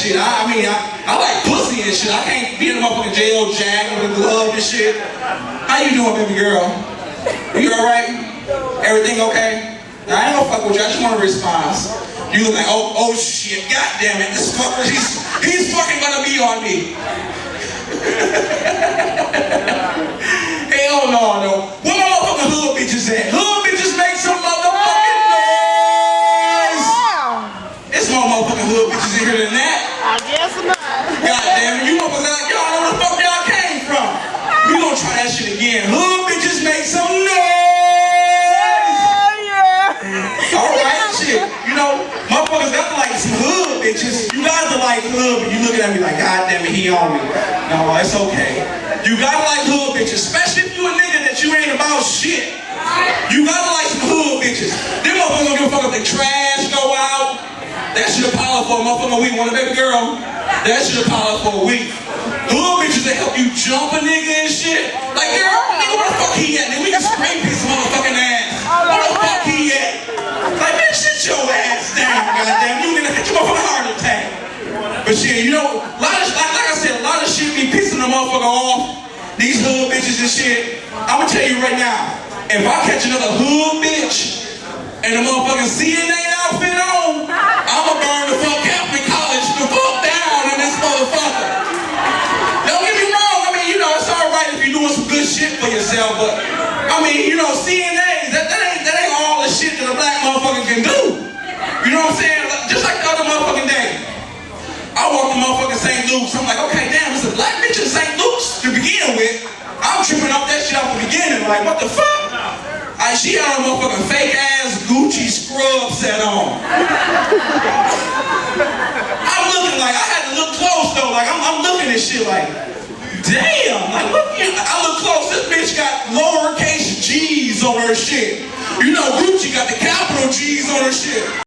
shit. I mean, I like pussy and shit. I can't be in the motherfucking jail jack with a glove and shit. How you doing, baby girl? You alright? Everything okay? Now, I ain't gonna fuck with you. I just want a response. You look like, oh shit, god damn it, this fucker, he's fucking gonna be on me. Hell no. Where my motherfucking hood bitches at? Hood bitches make some motherfucking noise. It's more motherfucking hood bitches in here than that. I guess not. God damn it, you motherfuckers like, y'all know where the fuck y'all came from. We gonna try that shit again. Hood bitches make some noise. Alright, shit. You know, motherfuckers got to like some hood bitches. You guys are like hood, but you looking at me like, god damn it, he on me. No, it's okay. You gotta like hood bitches, especially if you a nigga that you ain't about shit. You gotta like some hood bitches. Them motherfuckers don't give a fuck if the trash go out. That shit'll pile up for a motherfucking week. Want a baby girl? That shit'll pile up for a week. Hood bitches that help you jump a nigga and shit. Like, girl, nigga, where the fuck he at? Nigga, we can spray piss motherfucking ass. Where the fuck he at? Like, man, shit your ass down, goddamn. You gonna get you up on a heart attack. But shit, you know, like I said, a lot of shit be pissing the motherfucker off. These hood bitches and shit. I'ma tell you right now, if I catch another hood bitch and the motherfucking CNA outfit on, I'ma burn the fuck Catholic College the fuck down in this motherfucker. Don't get me wrong, I mean, you know, it's alright if you're doing some good shit for yourself, but I mean, you know, CNAs, that ain't all the shit that a black motherfucker can do. You know what I'm saying? Just like the other motherfucking day. I walked to motherfucking St. Luke's. I'm like, okay, damn, it's a black bitch in St. Luke's to begin with. I'm tripping off that shit off the beginning. Like, what the fuck? She had a motherfucking fake ass Gucci scrub set on. I'm looking like, I had to look close though. Like, I'm looking at shit like, damn. Like, look, I look close. This bitch got lowercase G's on her shit. You know, Gucci got the capital G's on her shit.